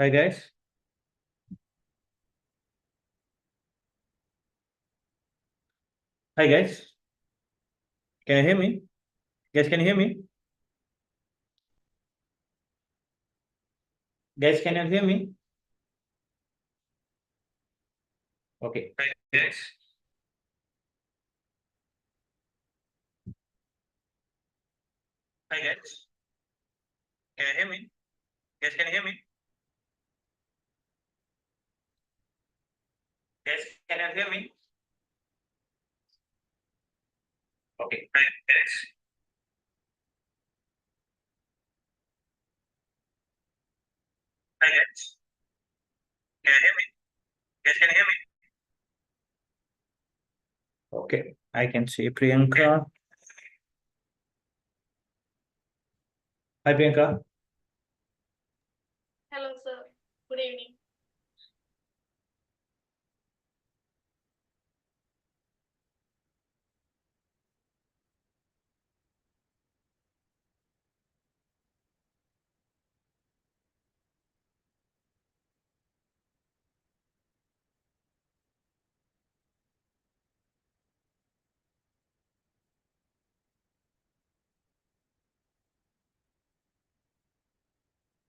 Hi guys. Hi guys. Can you hear me? Guys, can you hear me? Guys, can you hear me? Okay. Hi guys. Hi guys. Can you hear me? Guys, can you hear me? Guys, can you hear me? Okay. Hi guys. Hi guys. Can you hear me? Guys, can you hear me? Okay. I can see Priyanka. Hi Priyanka. Hello, sir. Good evening.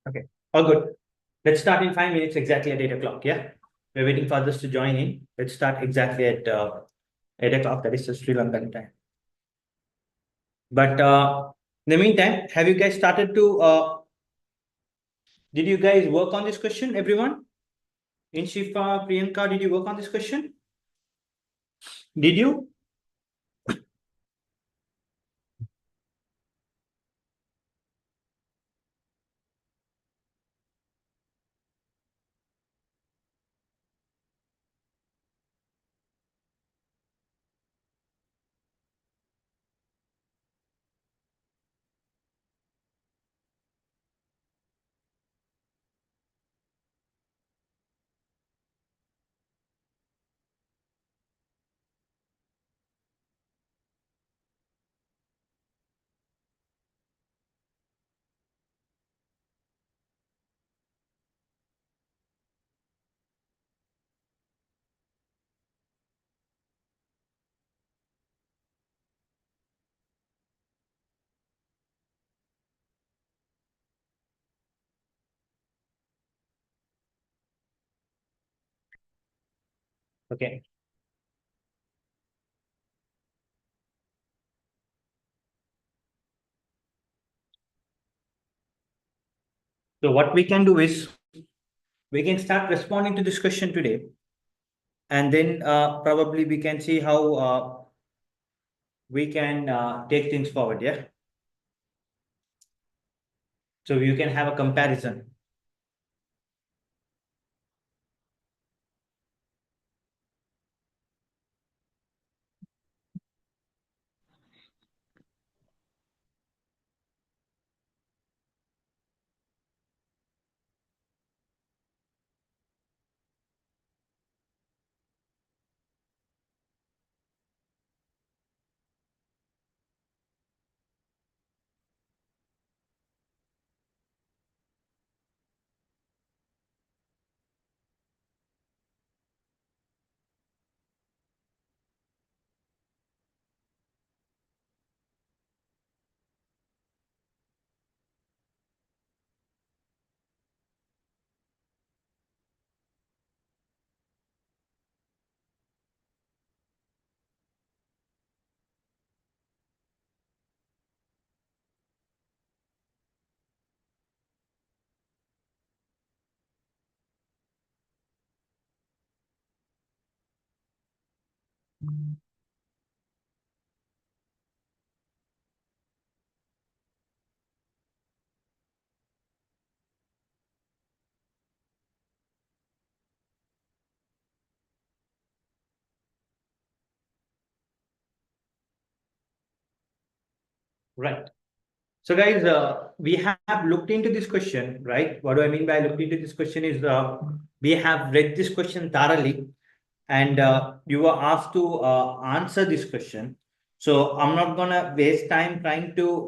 Okay. All good. Let's start in 5 minutes exactly at 8 o'clock. Yeah. We're waiting for others to join in. Let's start exactly at 8 o'clock. That is the Sri Lankan time. But in the meantime, have you guys started to did you guys work on this question, everyone? Inshifa, Priyanka, did you work on this question? Did you? Okay. So what we can do is we can start responding to this question today, and then probably we can see how we can take things forward. Yeah. So you can have a comparison. Right. So guys, we have looked into this question, right? What do I mean by looked into this question is we have read this question thoroughly, and you were asked to answer this question. So I'm not gonna waste time trying to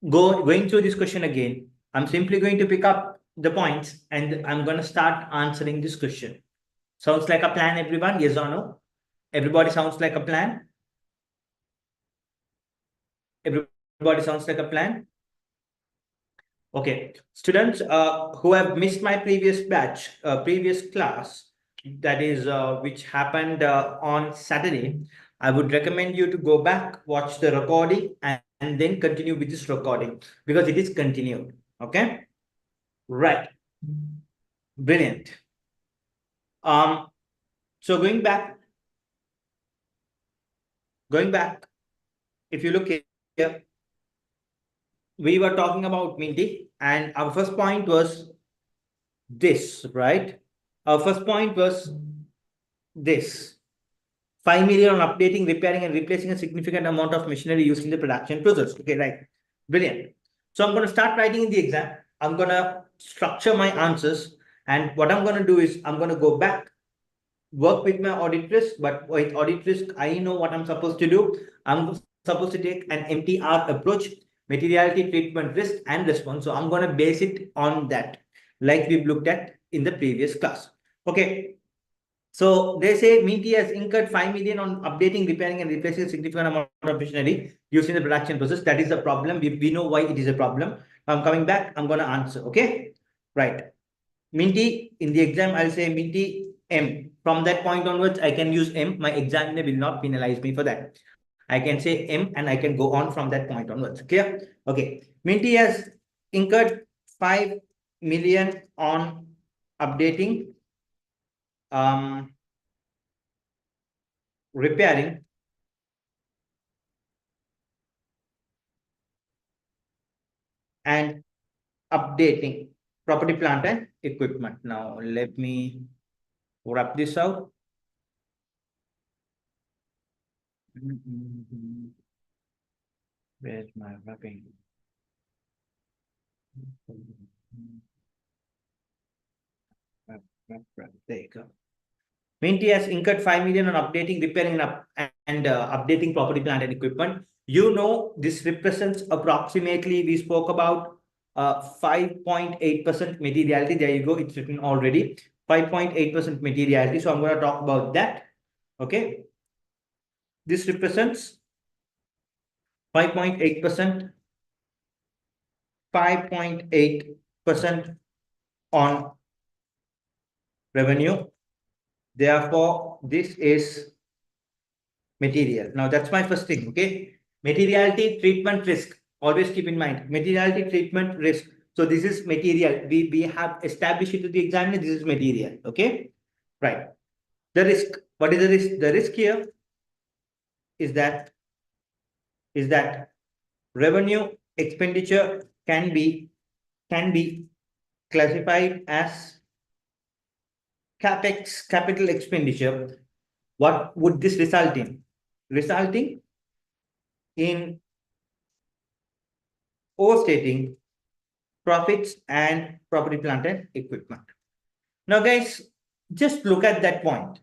going through this question again. I'm simply going to pick up the points and I'm going to start answering this question. Sounds like a plan, everyone? Yes or no? Everybody sounds like a plan? Everybody sounds like a plan? Okay, students who have missed my previous batch, previous class, that is which happened on Saturday, I would recommend you to go back, watch the recording, and then continue with this recording because it is continued. Okay, right, brilliant. So going back, if you look here, we were talking about Minty, and our first point was this, right? Our first point was this. 5 million on updating, repairing, and replacing a significant amount of machinery used in the production process. Okay, right. Brilliant. So I'm going to start writing in the exam. I'm going to structure my answers. And what I'm going to do is I'm going to go back, work with my audit risk. But with audit risk, I know what I'm supposed to do. I'm supposed to take an MTR approach, materiality, treatment, risk, and response. So I'm going to base it on that, like we've looked at in the previous class. Okay. So they say Minty has incurred 5 million on updating, repairing, and replacing a significant amount of machinery used in the production process. That is a problem. We know why it is a problem. I'm coming back. I'm going to answer. Okay. Right. Minty, in the exam, I'll say Minty M. From that point onwards, I can use M. My examiner will not penalize me for that. I can say M and I can go on from that point onwards. Clear? Okay. Minty has incurred 5 million on updating, repairing, and updating property, plant, and equipment. Now, let me wrap this out. Where's my wrapping? There you go. Minty has incurred 5 million on updating, repairing, and updating property, plant, and equipment. You know, this represents approximately, we spoke about 5.8% materiality. There you go. It's written already. 5.8% materiality. So I'm going to talk about that. Okay. This represents 5.8%, 5.8% on revenue. Therefore, this is material. Now, that's my first thing. Okay. Materiality, treatment, risk. Always keep in mind materiality, treatment, risk. So this is material. We have established it to the examiner. This is material. Okay. Right. The risk. What is the risk? The risk here is that revenue expenditure can be classified as capex, capital expenditure. What would this result in? Resulting in overstating profits and property, plant, and equipment. Now, guys, just look at that point.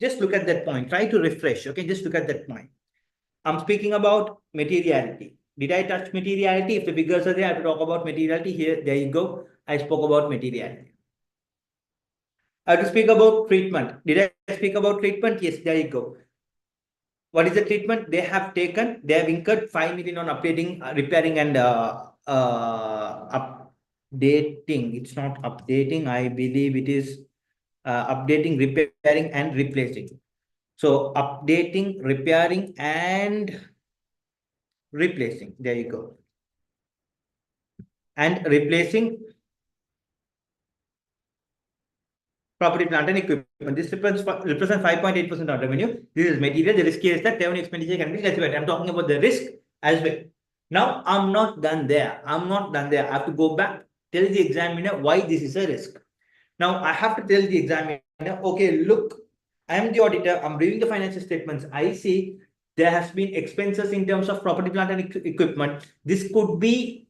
Just look at that point. Try to refresh. Okay, just look at that point. I'm speaking about materiality. Did I touch materiality? If the figures are there, I have to talk about materiality. Here, there you go. I spoke about materiality. I have to speak about treatment. Did I speak about treatment? Yes, there you go. What is the treatment? They have incurred 5 million on updating, repairing, and updating. It's not updating. I believe it is updating, repairing, and replacing. So updating, repairing, and replacing. There you go. And replacing property, plant, and equipment. This represents 5.8% of revenue. This is material. The risk here is that revenue expenditure can be classified. I'm talking about the risk as well. Now, I'm not done there. I have to go back, tell the examiner why this is a risk. Now, I have to tell the examiner, okay, look, I am the auditor. I'm reviewing the financial statements. I see there has been expenses in terms of property, plant, and equipment. This could be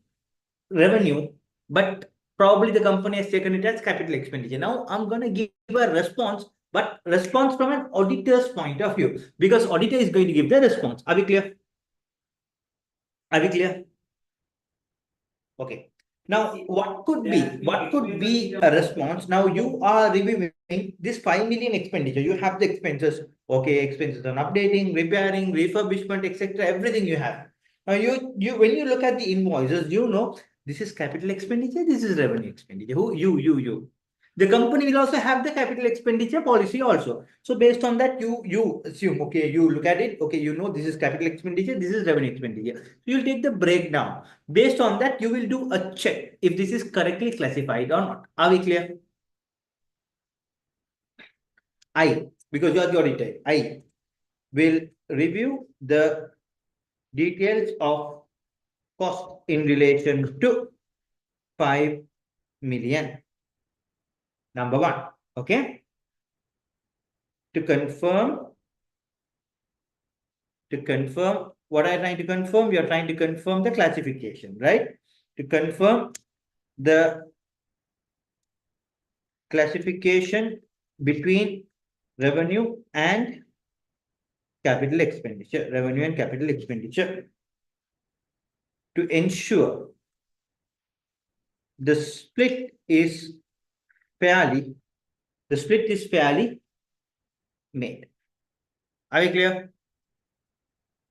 revenue, but probably the company has taken it as capital expenditure. Now I'm going to give a response, but response from an auditor's point of view, because auditor is going to give the response. Are we clear? Are we clear? Okay. Now, what could be a response? Now you are reviewing this 5 million expenditure. You have the expenses, okay, expenses on updating, repairing, refurbishment, etc. Everything you have. Now you when you look at the invoices, you know this is capital expenditure, this is revenue expenditure. Who you. The company will also have the capital expenditure policy also. So based on that, you assume, okay, you look at it, okay, you know this is capital expenditure, this is revenue expenditure. So you'll take the breakdown. Based on that, you will do a check if this is correctly classified or not. Are we clear? Because you are the auditor, I will review the details of cost in relation to 5 million. Number one, okay? To confirm what are you trying to confirm? We are trying to confirm the classification, right? To confirm the classification between revenue and capital expenditure, revenue and capital expenditure, to ensure the split is fairly made. Are we clear?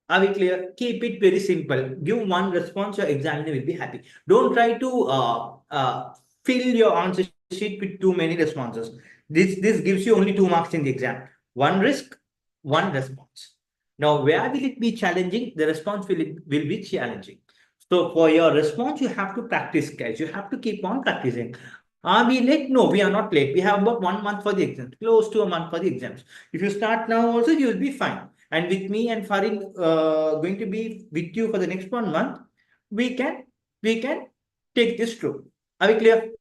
Are we clear? Keep it very simple. Give one response, your examiner will be happy. Don't try to fill your answer sheet with too many responses. This gives you only 2 marks in the exam. One risk, one response. Now, where will it be challenging? The response will be challenging. So for your response, you have to practice, guys. You have to keep on practicing. Are we late? No, we are not late. We have about 1 month for the exams, close to a month for the exams. If you start now also, you will be fine. And with me and Farin going to be with you for the next 1 month, we can take this through. Are we clear?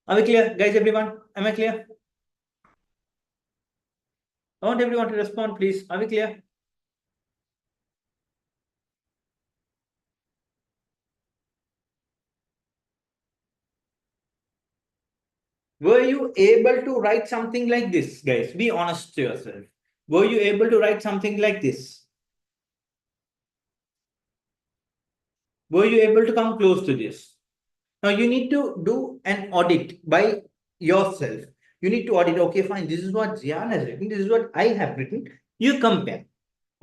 Are we clear, guys? Everyone, am I clear? I want everyone to respond, please. Are we clear? Were you able to write something like this, guys? Be honest to yourself. Were you able to write something like this? Were you able to come close to this? Now you need to do an audit by yourself. You need to audit, okay, fine, this is what Ziyan has written, this is what I have written. You compare.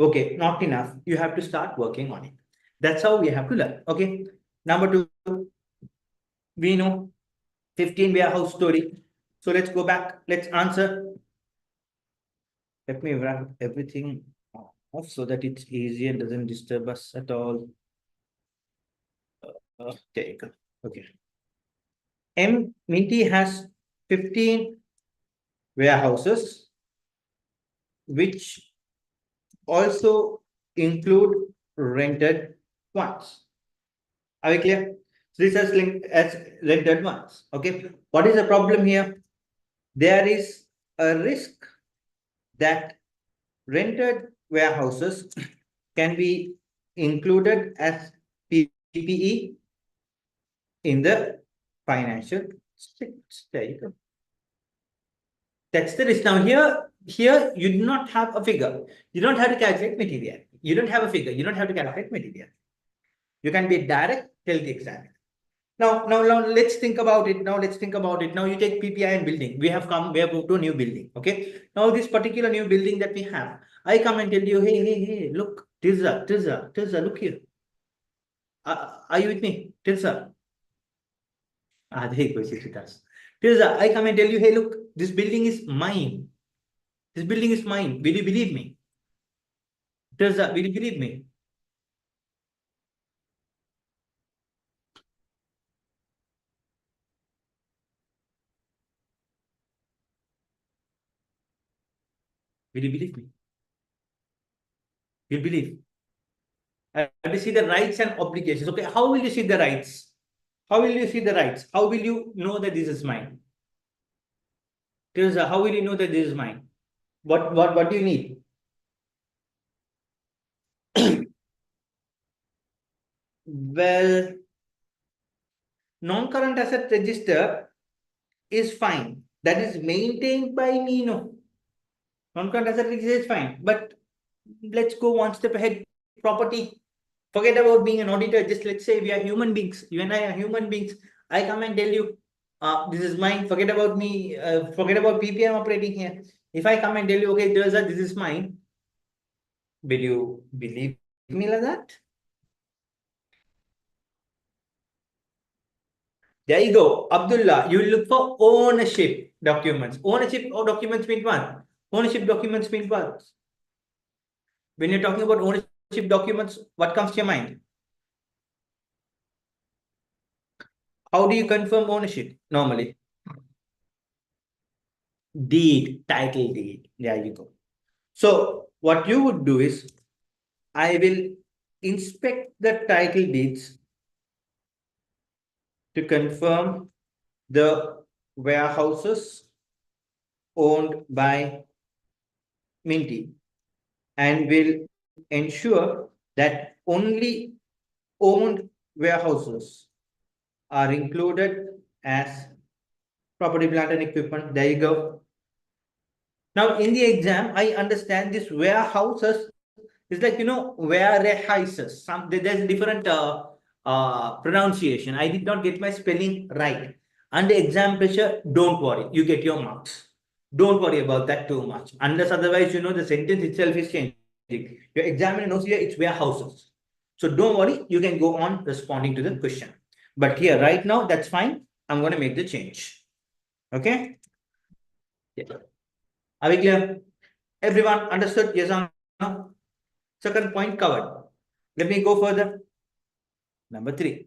Okay, not enough. You have to start working on it. That's how we have to learn. Okay. Number two, we know 15 warehouse story. So let's go back. Let's answer. Let me wrap everything off so that it's easy and doesn't disturb us at all. Okay. Okay. Minty has 15 warehouses, which also include rented ones. Are we clear? So this is linked as rented ones. Okay. What is the problem here? There is a risk that rented warehouses can be included as PPE in the financial statements. There you go. That's the risk. Now here you do not have a figure. You don't have to calculate material. You don't have a figure. You don't have to calculate material. You can be direct, tell the examiner. Now let's think about it. Now you take PPI and building. We have moved to a new building. Okay. Now this particular new building that we have, I come and tell you, hey, look, Tirza, look here. Are you with me? Tirza. There you go, Tirza, I come and tell you, hey, look, this building is mine. This building is mine. Will you believe me? Tirza, will you believe me? Will you believe me? You'll believe. I have to see the rights and obligations. Okay, how will you see the rights? How will you see the rights? How will you know that this is mine? Tirza, how will you know that this is mine? What do you need? Well, non-current asset register is fine. That is maintained by me, no. Non-current asset register is fine. But let's go one step ahead. Property. Forget about being an auditor. Just let's say we are human beings. You and I are human beings. I come and tell you, this is mine. Forget about me. Forget about PPM operating here. If I come and tell you, okay, this is mine. Will you believe me like that? There you go. Abdullah, you will look for ownership documents. Ownership or documents mean what? Ownership documents mean what? When you're talking about ownership documents, what comes to your mind? How do you confirm ownership normally? Deed, title deed. There you go. So what you would do is, I will inspect the title deeds to confirm the warehouses owned by Minty, and will ensure that only owned warehouses are included as property, plant and equipment. There you go. Now in the exam, I understand this warehouses is like, warehouses. There's a different pronunciation. I did not get my spelling right. Under exam pressure, don't worry, you get your marks. Don't worry about that too much. Unless otherwise, the sentence itself is changing. Your examiner knows here it's warehouses. So don't worry, you can go on responding to the question. But here, right now, that's fine. I'm going to make the change. Okay? Yeah. Are we clear? Everyone understood? Yes or no? Second point covered. Let me go further. Number 3.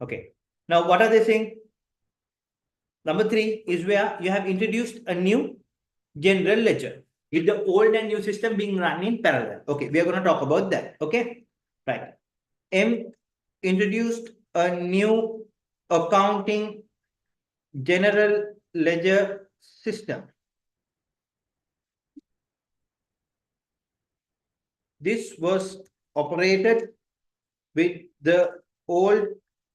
Okay. Now, what are they saying? Number 3 is where you have introduced a new general ledger with the old and new system being run in parallel. Okay, we are going to talk about that. Okay, right. M introduced a new accounting general ledger system. This was operated with the old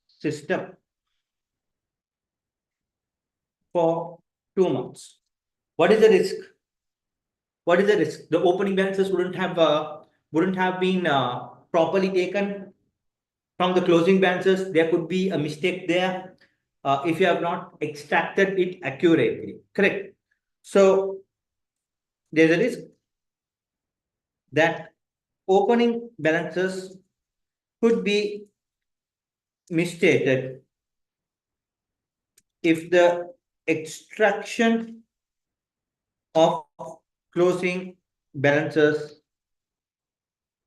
system for 2 months. What is the risk? What is the risk? The opening balances wouldn't have been properly taken from the closing balances. There could be a mistake there if you have not extracted it accurately. Correct. So there's a risk that opening balances could be misstated if the extraction of closing balances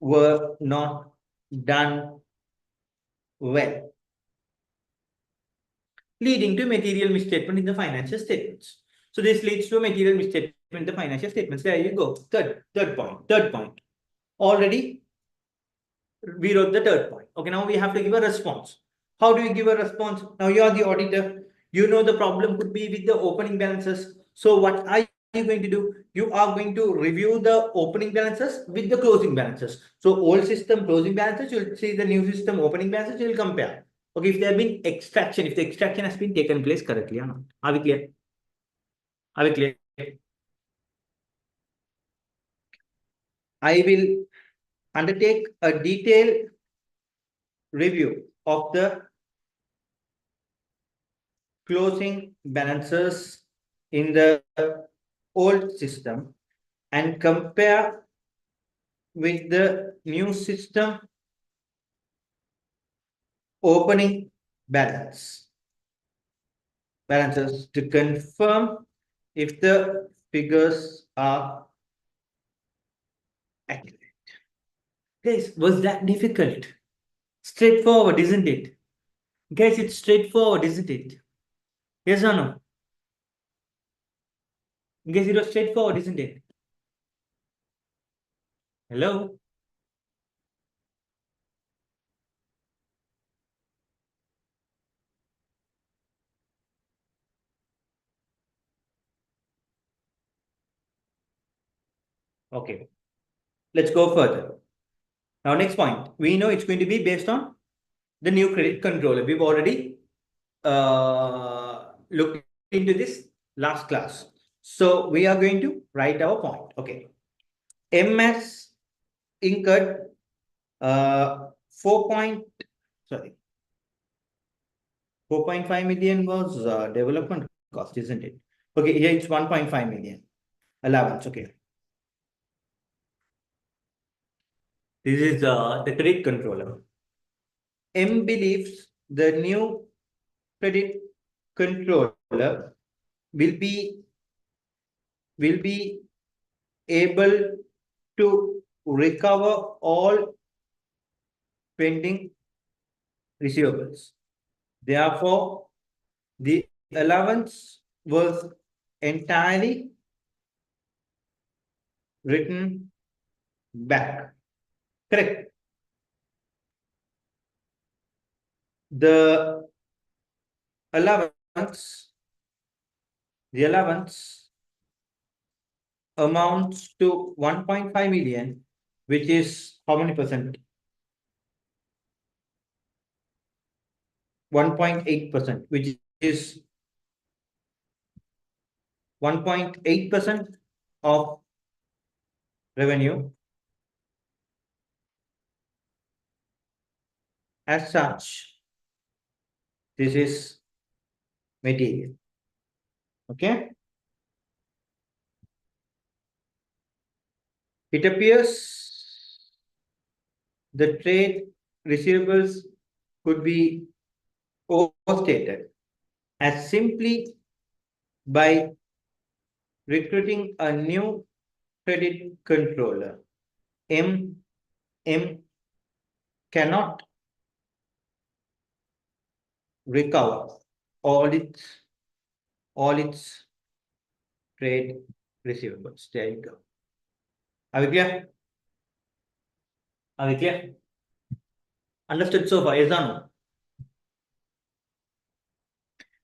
were not done well, leading to material misstatement in the financial statements. So this leads to a material misstatement in the financial statements. There you go. Third point. Already we wrote the third point. Okay, now we have to give a response. How do you give a response? Now you are the auditor. You know the problem could be with the opening balances. So what are you going to do? You are going to review the opening balances with the closing balances. So old system closing balances, you'll see the new system opening balances, you'll compare. Okay, if there have been extraction, if the extraction has been taken place correctly or not. Are we clear? Are we clear? I will undertake a detailed review of the closing balances in the old system and compare with the new system opening balances to confirm if the figures are accurate. Guys, was that difficult? Straightforward, isn't it? Guys, it's straightforward, isn't it? Yes or no? Guys, it was straightforward, isn't it? Hello? Okay. Let's go further. Now, next point. We know it's going to be based on the new credit controller. We've already looked into this last class. So we are going to write our point. Okay. M has incurred Sorry, 4.5 million was development cost, isn't it? Okay, here it's 1.5 million allowance. Okay, this is the credit controller. M believes the new credit controller will be able to recover all pending receivables. Therefore, the allowance was entirely written back. Correct. The allowance, the allowance amounts to 1.5 million, which is how many percent? 1.8%, which is 1.8% of revenue. As such, this is material. Okay. It appears the trade receivables could be overstated as simply by recruiting a new credit controller. M cannot recover all its trade receivables. There you go. Are we clear? Are we clear? Understood so far? Yes or no?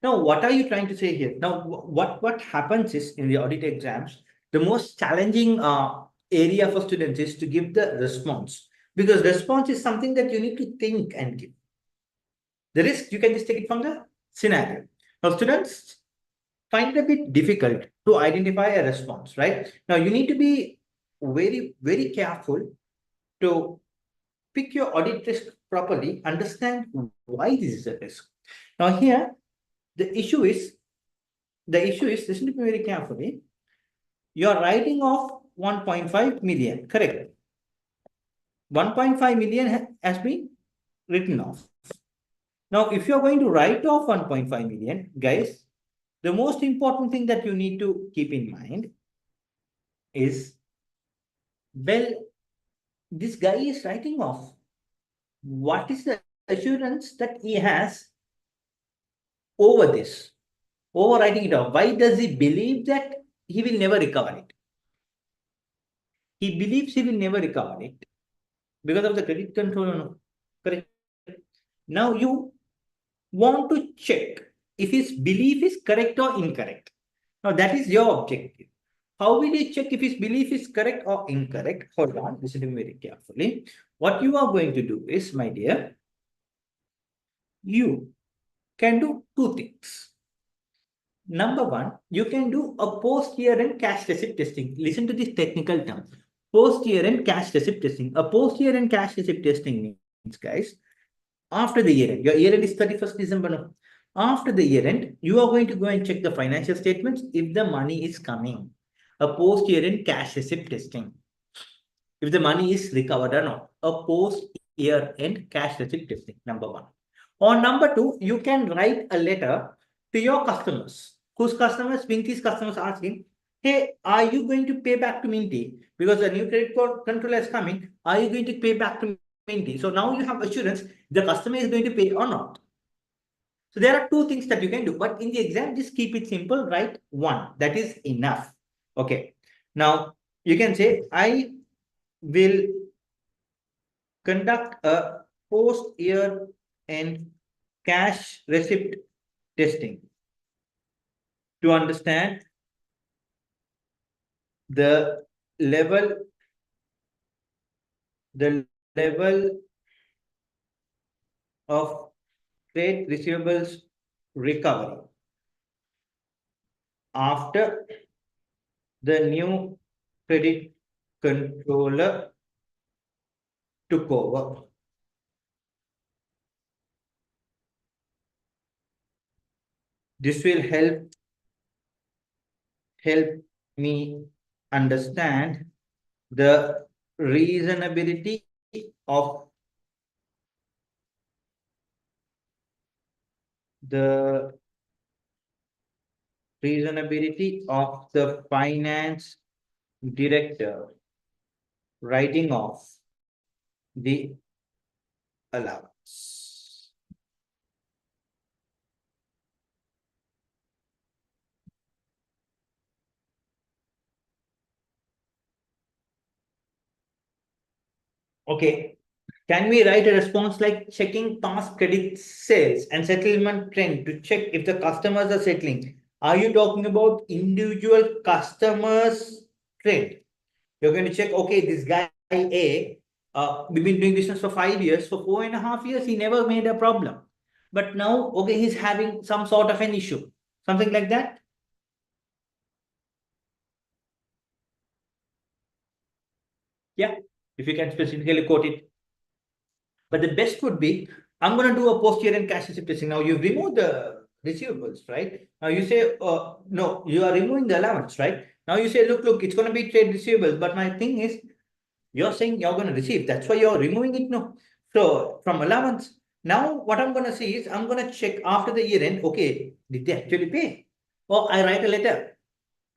Now, what are you trying to say here? Now, what happens is in the audit exams, the most challenging area for students is to give the response, because response is something that you need to think and give. The rest, you can just take it from the scenario. Now, students find it a bit difficult to identify a response, right? Now, you need to be very, very careful to pick your audit risk properly, understand why this is a risk. Now, here, the issue is, listen to me very carefully. You are writing off 1.5 million, correct? 1.5 million has been written off. Now, if you're going to write off 1.5 million, guys, the most important thing that you need to keep in mind is, well, this guy is writing off. What is the assurance that he has over this? Over writing it off. Why does he believe that he will never recover it? He believes he will never recover it because of the credit control. Correct. Now you want to check if his belief is correct or incorrect. Now that is your objective. How will you check if his belief is correct or incorrect? Hold on, listen to me very carefully. What you are going to do is, my dear, you can do two things. Number one, you can do a post-year-end cash receipt testing. Listen to this technical term. Post-year-end cash receipt testing. A post-year-end cash receipt testing means, guys, after the year end, your year end is 31st December. No? After the year end, you are going to go and check the financial statements if the money is coming. A post-year end cash receipt testing. If the money is recovered or not. A post-year end cash receipt testing, number one. Or number two, you can write a letter to your customers. Whose customers? Minty's customers asking, hey, are you going to pay back to Minty? Because the new credit control is coming. Are you going to pay back to Minty? So now you have assurance the customer is going to pay or not. So there are two things that you can do. But in the exam, just keep it simple. Write one. That is enough. Okay. Now you can say, I will conduct a post-year and cash receipt testing to understand the level of trade receivables recovery after the new credit controller took over. This will help me understand the reasonability of the finance director writing off the allowance. Okay. Can we write a response like checking past credit sales and settlement trend to check if the customers are settling? Are you talking about individual customers trend? You're going to check, okay, this guy A, we've been doing business for 5 years, for 4.5 years, he never made a problem. But now, okay, he's having some sort of an issue, something like that. Yeah, if you can specifically quote it. But the best would be, I'm going to do a post-year-end cash receipt testing. Now you've removed the receivables, right? Now you say, no, you are removing the allowance, right? Now you say, look, it's going to be trade receivables. But my thing is, you're saying you're going to receive. That's why you're removing it. No. So from allowance, now what I'm going to see is I'm going to check after the year end. Okay, did they actually pay? Or I write a letter.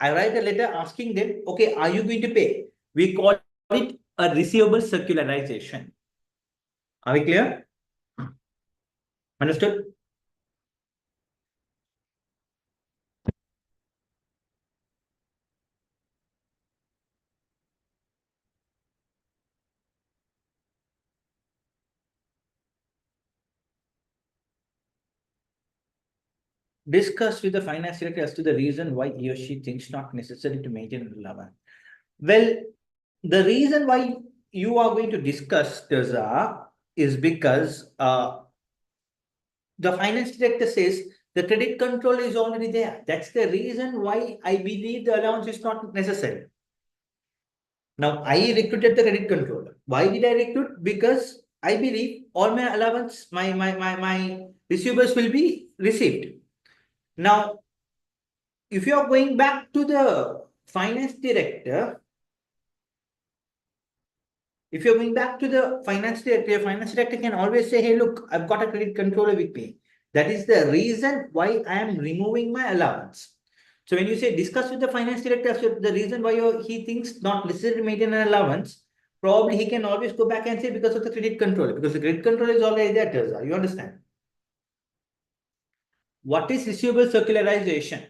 Asking them, okay, are you going to pay? We call it a receivable circularization. Are we clear? Understood? Discuss with the finance director as to the reason why he or she thinks not necessary to maintain an allowance. Well, the reason why you are going to discuss Terza is because the finance director says the credit control is already there. That's the reason why I believe the allowance is not necessary. Now, I recruited the credit controller. Why did I recruit? Because I believe all my allowance, my receivables will be received. Now, if you are going back to the finance director, your finance director can always say, hey, look, I've got a credit controller with me. That is the reason why I am removing my allowance. So when you say discuss with the finance director, so the reason why he thinks not necessary to maintain an allowance, probably he can always go back and say because of the credit controller, because the credit controller is already there, Terza. You understand? What is receivable circularization?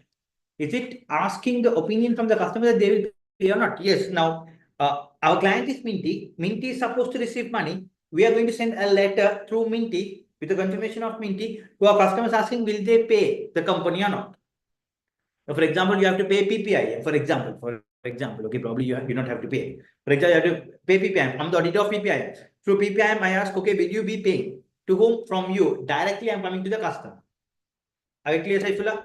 Is it asking the opinion from the customer that they will pay or not? Yes. Now, our client is Minty. Minty is supposed to receive money. We are going to send a letter through Minty with the confirmation of Minty to our customers asking, will they pay the company or not? Now, for example, you have to pay PPI. For example, okay, probably you don't have to pay. For example, you have to pay PPI. I'm the auditor of PPI. Through PPI, I ask, okay, will you be paying? To whom? From you. Directly, I'm coming to the customer. Are you clear, Saifullah?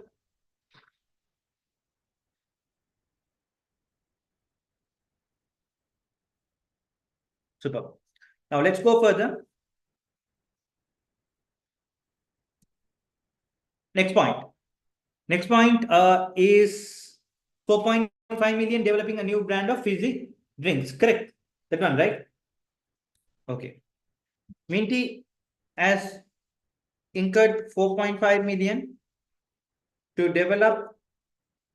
Super. Now let's go further. Next point. Next point is 4.5 million developing a new brand of fizzy drinks. Correct. That one, right? Okay. Minty has incurred 4.5 million to develop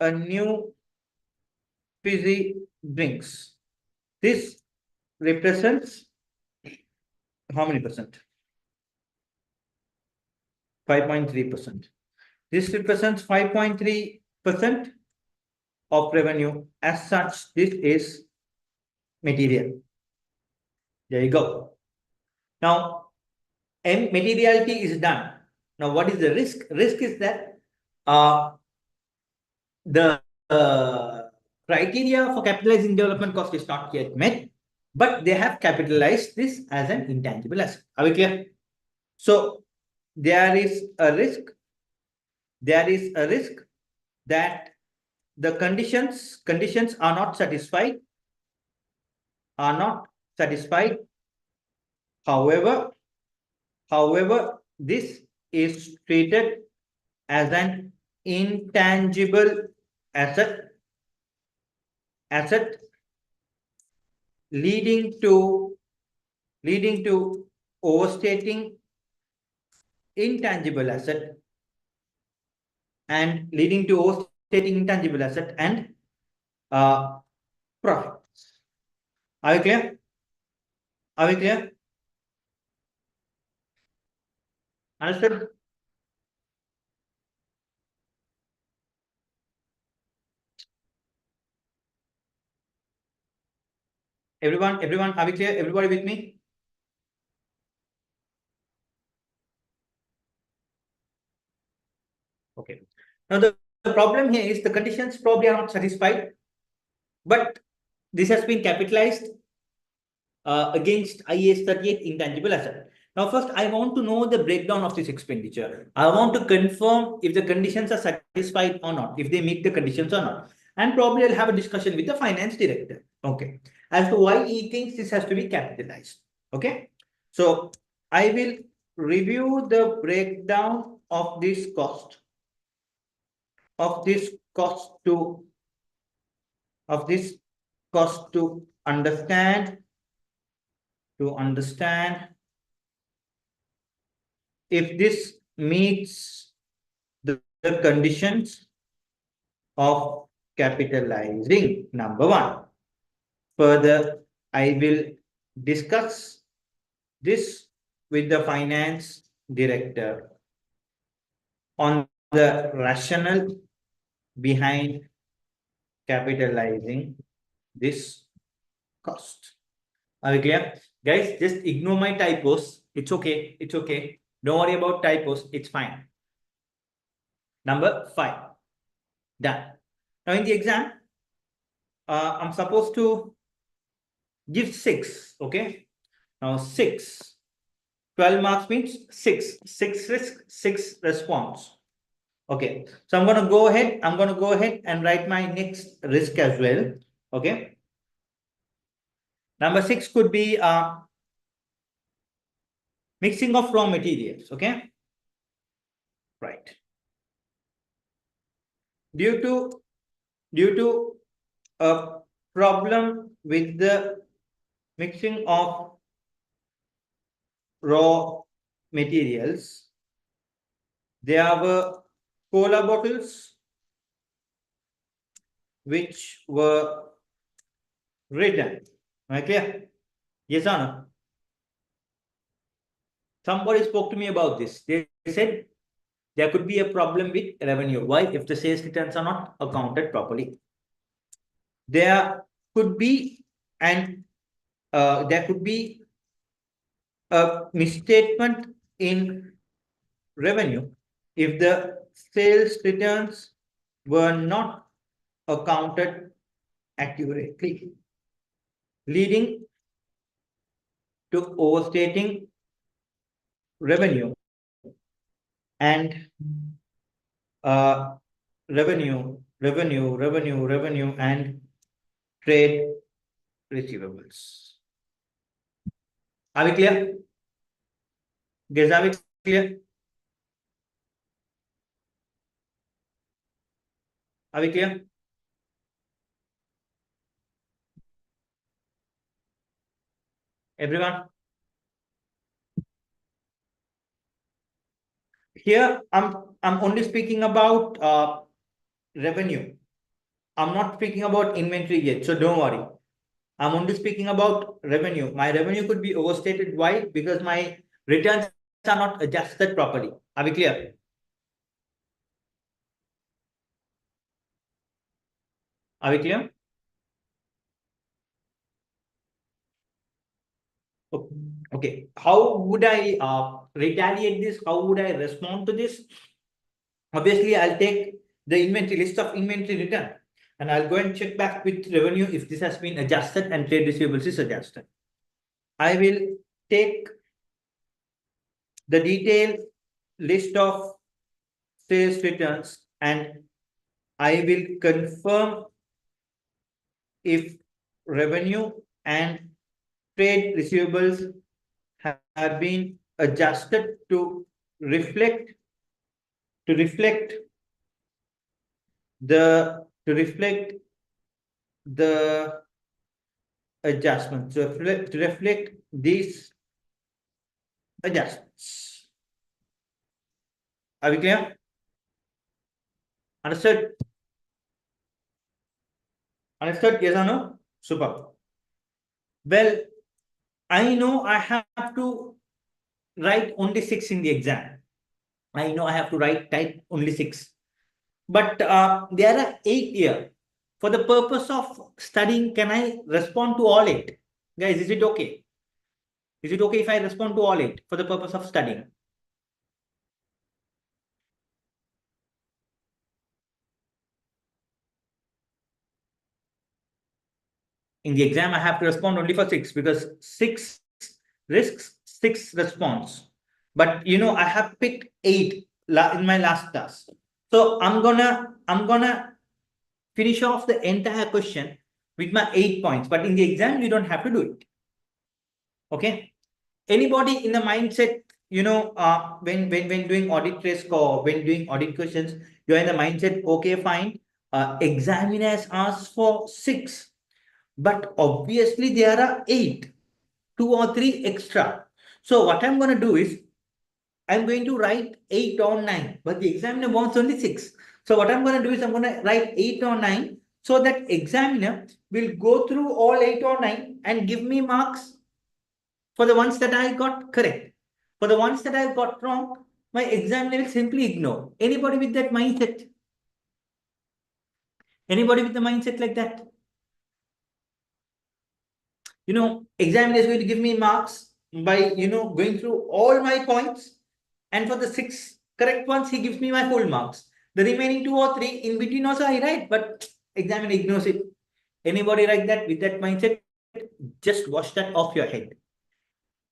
a new fizzy drinks. This represents how many percent? 5.3%. This represents 5.3% of revenue. As such, this is material. There you go. Now, materiality is done. Now, what is the risk? Risk is that the criteria for capitalizing development cost is not yet met, but they have capitalized this as an intangible asset. Are we clear? So, there is a risk. There is a risk that the conditions are not satisfied, However, this is treated as an intangible asset leading to overstating intangible asset and uh, profits. Are we clear? Are we clear? Understood? Everyone, are we clear? Everybody with me? Okay. Now the problem here is the conditions probably are not satisfied, but this has been capitalized against IAS 38 intangible asset. Now, first, I want to know the breakdown of this expenditure. I want to confirm if the conditions are satisfied or not, if they meet the conditions or not. And probably I'll have a discussion with the finance director. Okay. As to why he thinks this has to be capitalized. Okay. So I will review the breakdown of this cost. To understand if this meets the conditions of capitalizing. Number one. Further, I will discuss this with the finance director on the rationale behind capitalizing this cost. Are we clear? Guys, just ignore my typos. It's okay. It's okay. Don't worry about typos. It's fine. Number 5. Done. Now in the exam, I'm supposed to give 6. Okay. Now 6. 12 marks means 6. 6 risk, 6 response. Okay. So I'm going to go ahead. And write my next risk as well. Okay. Number 6 could be mixing of raw materials. Okay. Right. Due to a problem with the mixing of raw materials, there were cola bottles which were written. Okay? Yes or no? Somebody spoke to me about this. They said there could be a problem with revenue. Why? If the sales returns are not accounted properly. There could be a misstatement in revenue if the sales returns were not accounted accurately, leading to overstating revenue and revenue and trade receivables. Are we clear? Guys, are we clear? Are we clear? Everyone? Here, I'm only speaking about revenue. I'm not speaking about inventory yet, so don't worry. I'm only speaking about revenue. My revenue could be overstated. Why? Because my returns are not adjusted properly. Are we clear? Are we clear? Okay. How would I retaliate this? How would I respond to this? Obviously, I'll take the inventory list of inventory return and I'll go and check back with revenue if this has been adjusted and trade receivables is adjusted. I will take the detailed list of sales returns and I will confirm if revenue and trade receivables have been adjusted to reflect the adjustment, to reflect these adjustments. Are we clear? Understood? Understood? Yes or no? Super. Well, I know I have to write only 6 in the exam. I know I have to type only 6. But there are 8 here. For the purpose of studying, can I respond to all 8? Guys, is it okay? Is it okay if I respond to all 8 for the purpose of studying? In the exam, I have to respond only for 6 because 6 risks, 6 response. But I have picked 8 in my last class. So I'm gonna finish off the entire question with my 8 points. But in the exam, you don't have to do it. Okay. Anybody in the mindset, when doing audit risk or when doing audit questions, you're in the mindset, okay, fine. Examiners asked for 6. But obviously there are 8, 2 or 3 extra. So what I'm going to do is I'm going to write 8 or 9, but the examiner wants only 6. So what I'm going to do is I'm going to write 8 or 9 so that examiner will go through all 8 or 9 and give me marks for the ones that I got correct. For the ones that I got wrong, my examiner will simply ignore. Anybody with that mindset? Anybody with the mindset like that? Examiner is going to give me marks by, going through all my points. And for the 6 correct ones, he gives me my full marks. The remaining 2 or 3 in between also I write, but examiner ignores it. Anybody like that with that mindset? Just wash that off your head.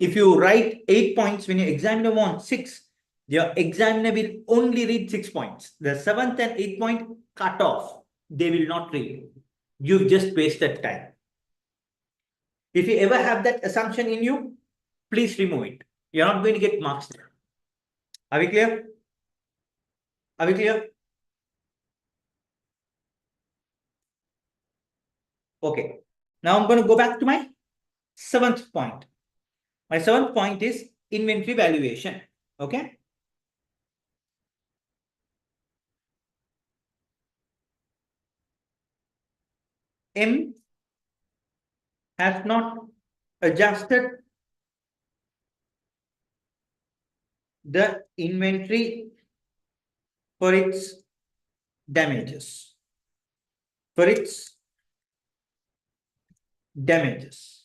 If you write 8 points when your examiner wants 6, your examiner will only read 6 points. The 7th and 8th point cut off. They will not read. You've just wasted time. If you ever have that assumption in you, please remove it. You're not going to get marks there. Are we clear? Are we clear? Okay. Now I'm going to go back to my 7th point. My 7th point is inventory valuation. Okay. M has not adjusted the inventory for its damages. For its damages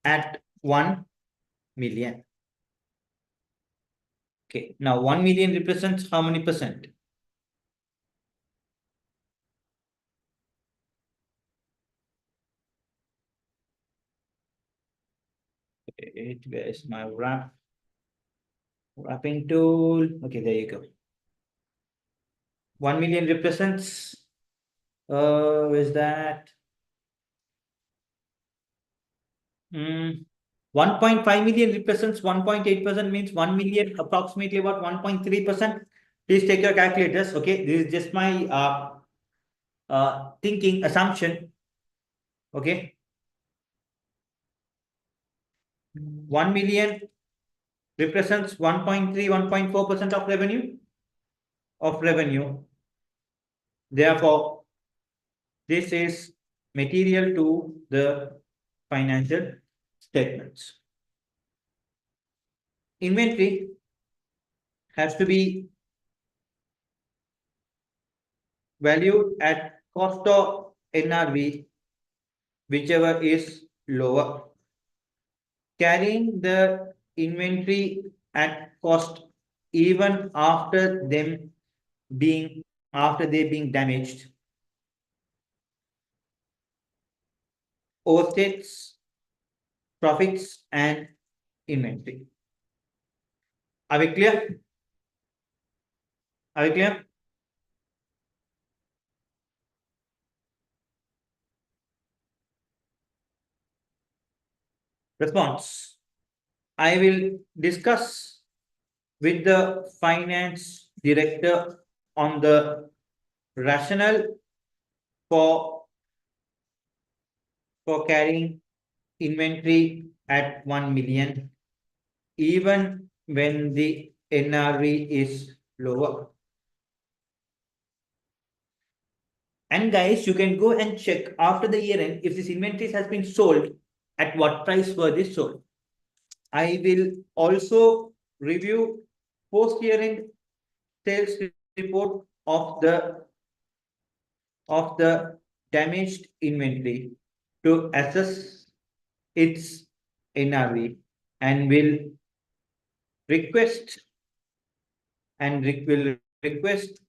at 1 million. Okay. Now 1 million represents how many percent? Where is my wrapping tool? Okay, there you go. 1 million represents, is that 1.5 million represents 1.8%, means 1 million approximately about 1.3%. Please take your calculators. Okay, this is just my thinking assumption. Okay, 1 million represents 1.3, 1.4% of revenue. Therefore, this is material to the financial statements. Inventory has to be valued at cost of NRV, whichever is lower. Carrying the inventory at cost even after they being damaged overstates profits and inventory. Are we clear? Are we clear? Response. I will discuss with the finance director on the rationale for carrying inventory at 1 million, even when the NRV is lower. And guys, you can go and check after the year end if this inventory has been sold, at what price were they sold. I will also review post year end sales report of the damaged inventory to assess its NRV, and will request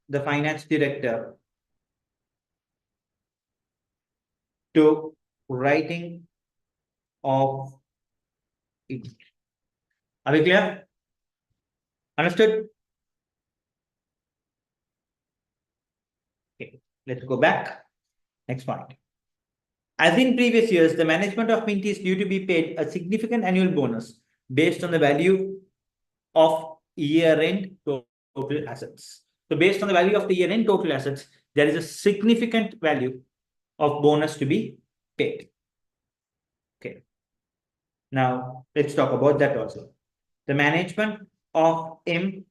the finance director to writing of it. Are we clear? Understood? Okay, let's go back. Next point. As in previous years, the management of Mint is due to be paid a significant annual bonus based on the value of year-end total assets. So based on the value of the year-end total assets, there is a significant value of bonus to be paid. Okay. Now let's talk about that also. The management of M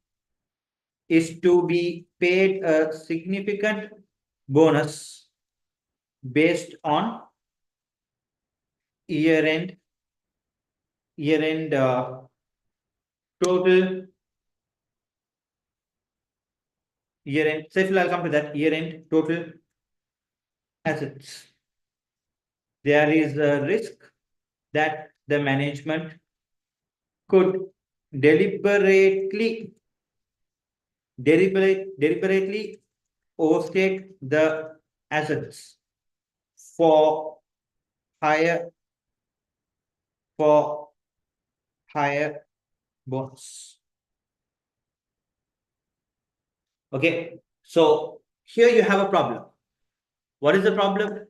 is to be paid a significant bonus based on year-end total year-end. So I'll come to that year-end total assets. There is a risk that the management could deliberately overstate the assets for higher bonus. Okay, so here you have a problem. What is the problem?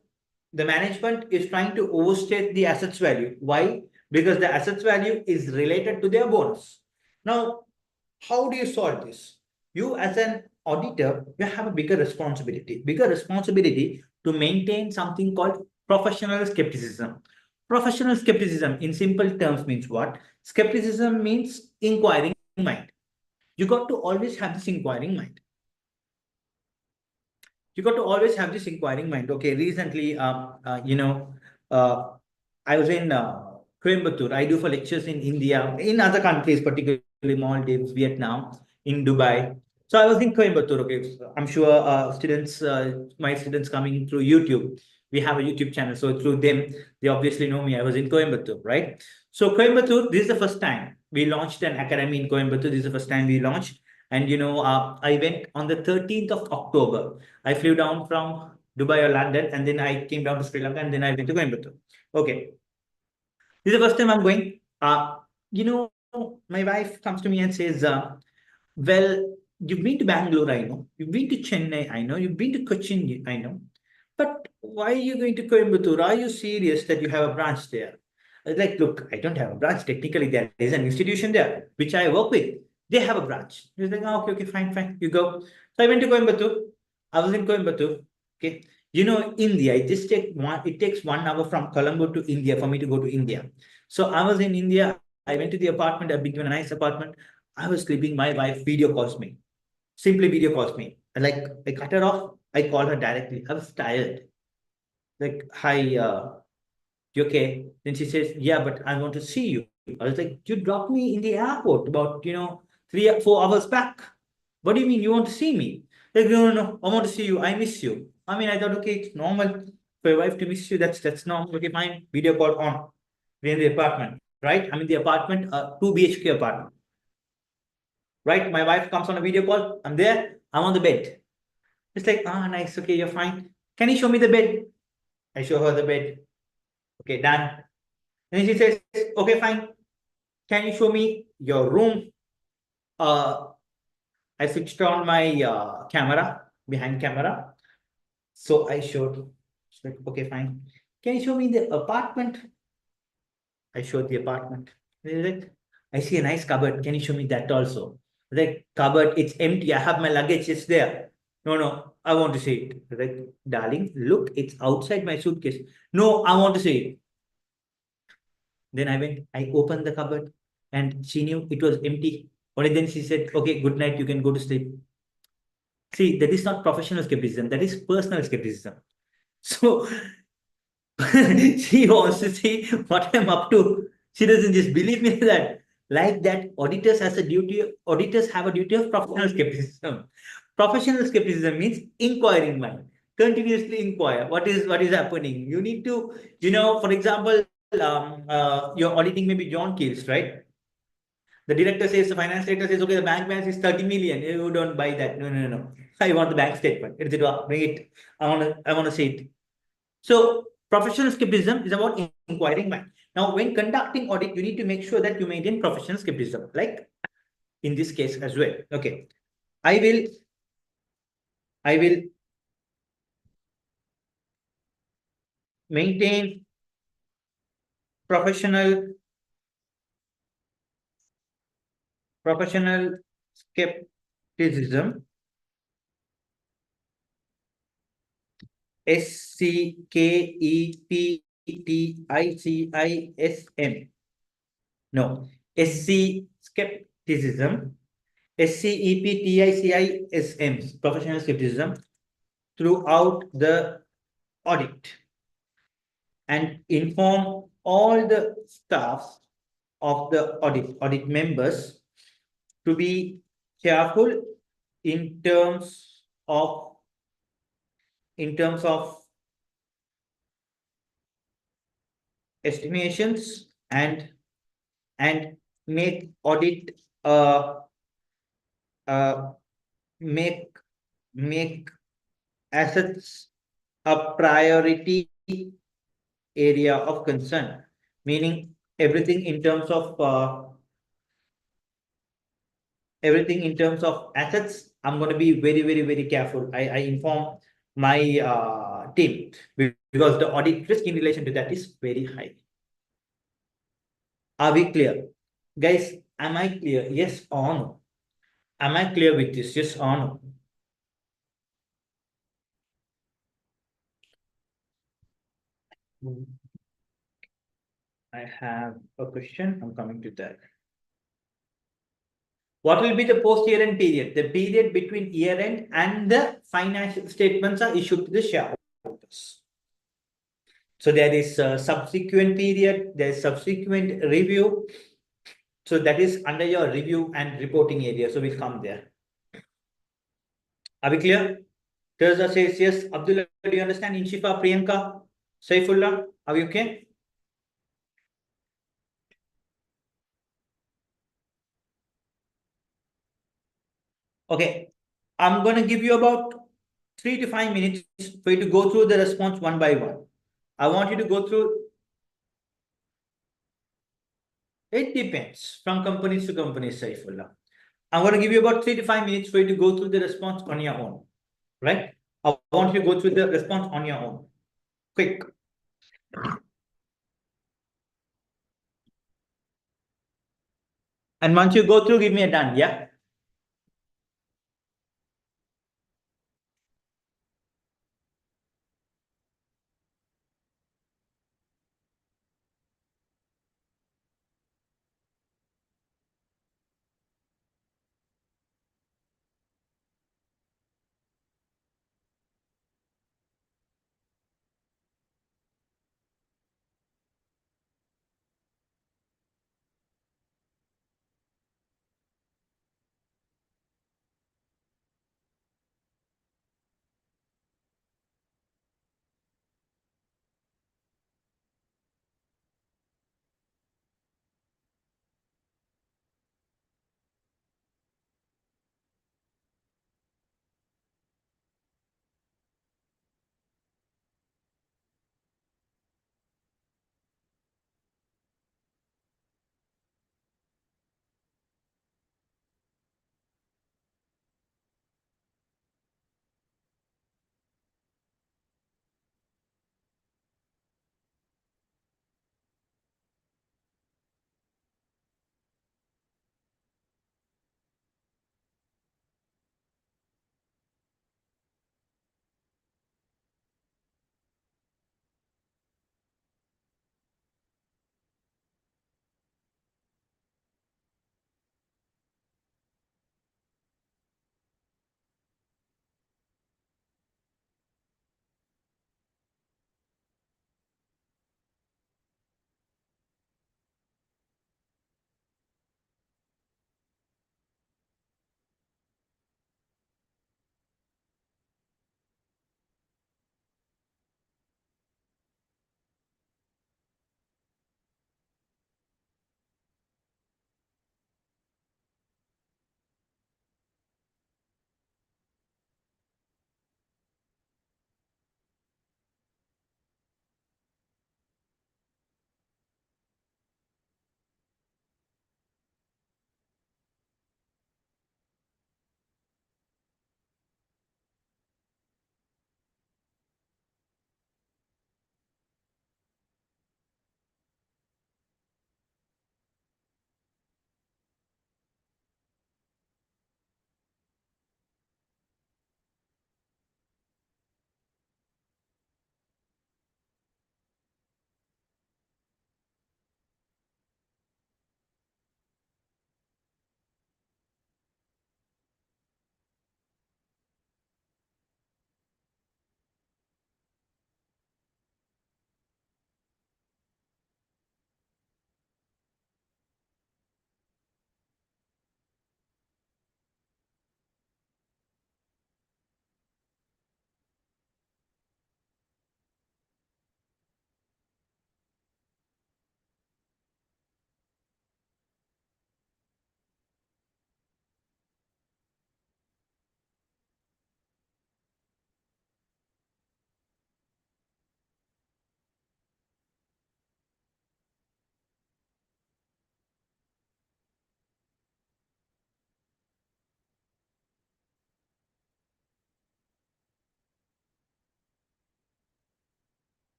The management is trying to overstate the assets value. Why? Because the assets value is related to their bonus. Now, how do you solve this? You as an auditor, you have a bigger responsibility to maintain something called professional skepticism. Professional skepticism in simple terms means what? Skepticism means inquiring mind. You got to always have this inquiring mind. Okay, recently, I was in Coimbatore. I do for lectures in India, in other countries, particularly Maldives, Vietnam, in Dubai. So I was in Coimbatore. Okay, so I'm sure my students coming through YouTube, we have a YouTube channel. So through them, they obviously know me. I was in Coimbatore, right? So Coimbatore, this is the first time we launched an academy in Coimbatore. This is the first time we launched. And I went on the 13th of October. I flew down from Dubai or London, and then I came down to Sri Lanka, and then I went to Coimbatore. Okay. This is the first time I'm going. My wife comes to me and says, well, you've been to Bangalore, I know. You've been to Chennai, I know. You've been to Cochin, I know. But why are you going to Coimbatore? Are you serious that you have a branch there? I was like, look, I don't have a branch. Technically, there is an institution there, which I work with. They have a branch. He was like, oh, okay, fine, you go. So I went to Coimbatore. I was in Coimbatore. Okay. India, it takes 1 hour from Colombo to India for me to go to India. So I was in India. I went to the apartment. I've been given a nice apartment. I was sleeping. My wife video calls me. Simply video calls me. I cut her off. I call her directly. I was tired. Like, hi, you okay? Then she says, yeah, but I want to see you. I was like, you dropped me in the airport about, 3 or 4 hours back. What do you mean you want to see me? Like, no, I want to see you. I miss you. I mean, I thought, okay, it's normal for your wife to miss you. That's normal. Okay, fine. Video call on. We're in the apartment, right? I'm in the apartment, 2 BHK apartment. Right? My wife comes on a video call. I'm there. I'm on the bed. It's like, nice. Okay, you're fine. Can you show me the bed? I show her the bed. Okay, done. And she says, okay, fine. Can you show me your room? I switched on my behind camera. So I showed. She's like, okay, fine. Can you show me the apartment? I showed the apartment. They're like, I see a nice cupboard. Can you show me that also? Like, cupboard, it's empty. I have my luggage, it's there. No, no, I want to see it. Like, darling, look, it's outside my suitcase. No, I want to see it. Then I opened the cupboard and she knew it was empty. Only then she said, okay, good night, you can go to sleep. See, that is not professional skepticism, that is personal skepticism. So she wants to see what I'm up to. She doesn't just believe me that. Like that, auditors have a duty of professional skepticism. Professional skepticism means inquiring mind. Continuously inquire what is happening. You need to, for example, your auditing maybe John Keels, right? The director says, the finance director says, okay, the bank balance is 30 million. You don't buy that. No, no, no, no. I want the bank statement. Bring it. I want to see it. So professional skepticism is about inquiring mind. Now, when conducting audit, you need to make sure that you maintain professional skepticism, like in this case as well. Okay. I will maintain professional skepticism. SCKEPTICISM. No, SC skepticism. SCEPTICISM, professional skepticism, throughout the audit, and inform all the staffs of the audit members to be careful in terms of estimations, and make audit uh make make assets a priority area of concern, meaning everything in terms of assets. I'm going to be very, very, very careful. I inform my team, because the audit risk in relation to that is very high. Are we clear, guys? Am I clear? Yes or no? Am I clear with this? Yes or no? I have a question. I'm coming to that. What will be the post-year-end period? The period between year-end and the financial statements are issued to the shareholders. So there is a subsequent period, there is subsequent review. So that is under your review and reporting area. So we'll come there. Are we clear? Terza says yes. Abdullah, do you understand? Inshifa, Priyanka, Saifullah, are we okay? Okay. I'm going to give you about 3 to 5 minutes for you to go through the response one by one. I want you to go through. It depends from companies to companies, Saifullah. I'm going to give you about 3 to 5 minutes for you to go through the response on your own, right? I want you to go through the response on your own. Quick. And once you go through, give me a done, yeah?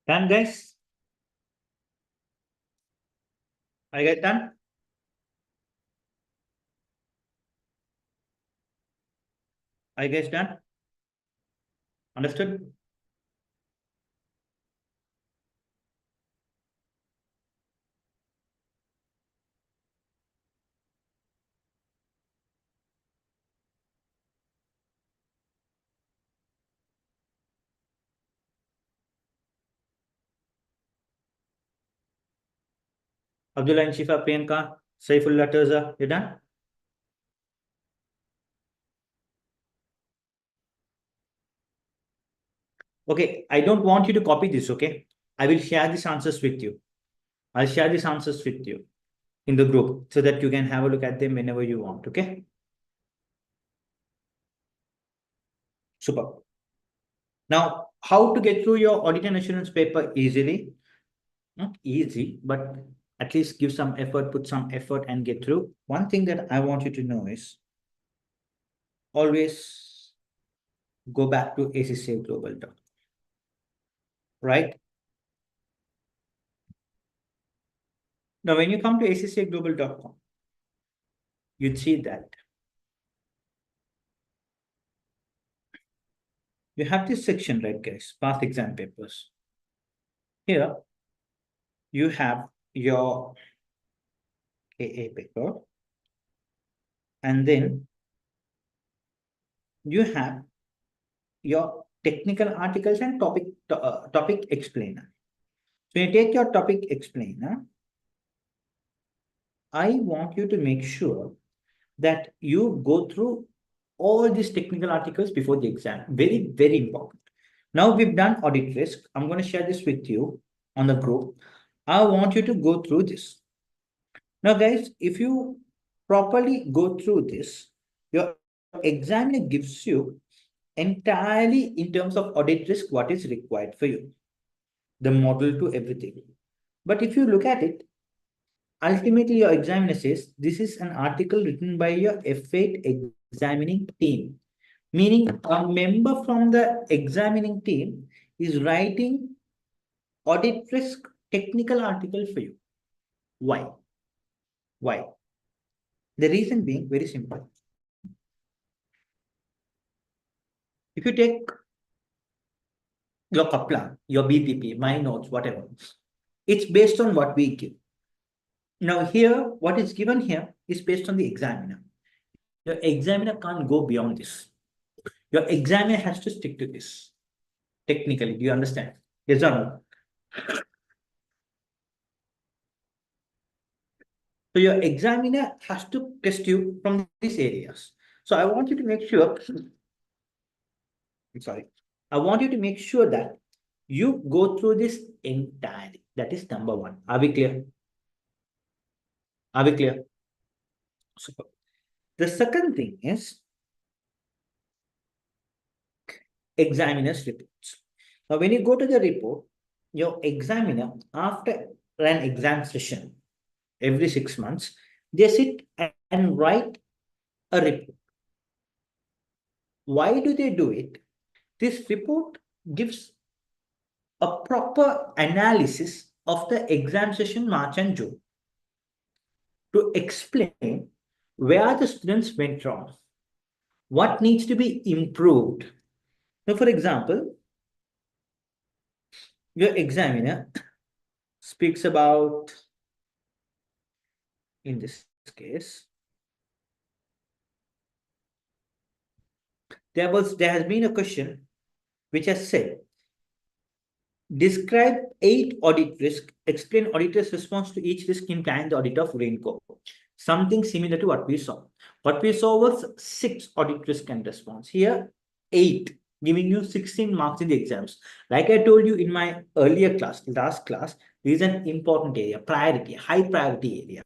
Done, guys? Are you guys done? Are you guys done? Understood? Abdullah and Shifa, Priyanka, Saifullah, Terza, you done? Okay, I don't want you to copy this, okay? I will share these answers with you. I'll share these answers with you in the group so that you can have a look at them whenever you want, okay? Super. Now, how to get through your audit and assurance paper easily? Not easy, but at least give some effort, put some effort and get through. One thing that I want you to know is always go back to ACCA Global Doc, right? Now, when you come to ACCAglobal.com, you'd see that you have this section, right, guys? Past exam papers. Here, you have your AA paper, and then you have your technical articles and topic explainer. So you take your topic explainer. I want you to make sure that you go through all these technical articles before the exam. Very, very important. Now we've done audit risk. I'm going to share this with you on the group. I want you to go through this. Now, guys, if you properly go through this, your examiner gives you entirely in terms of audit risk what is required for you, the model to everything. But if you look at it, ultimately your examiner says this is an article written by your F8 examining team, meaning a member from the examining team is writing audit risk technical article for you. Why? Why? The reason being very simple. If you take your Kaplan, your BPP, my notes, whatever, it's based on what we give. Now here, what is given here is based on the examiner. Your examiner can't go beyond this. Your examiner has to stick to this. Technically, do you understand? Yes or no? So your examiner has to test you from these areas. So I want you to make sure, I'm sorry, I want you to make sure that you go through this entirely. That is number one. Are we clear? Are we clear? Super. The second thing is examiner's reports. Now, when you go to the report, your examiner, after an exam session every 6 months, they sit and write a report. Why do they do it? This report gives a proper analysis of the exam session March and June to explain where the students went wrong, what needs to be improved. Now, for example, your examiner speaks about, in this case, there has been a question which has said, describe 8 audit risks, explain auditor's response to each risk in planning the audit of Rainco. Something similar to what we saw. What we saw was 6 audit risk and response. Here, 8, giving you 16 marks in the exams. Like I told you in my earlier class, last class, this is an important area, priority, high priority area.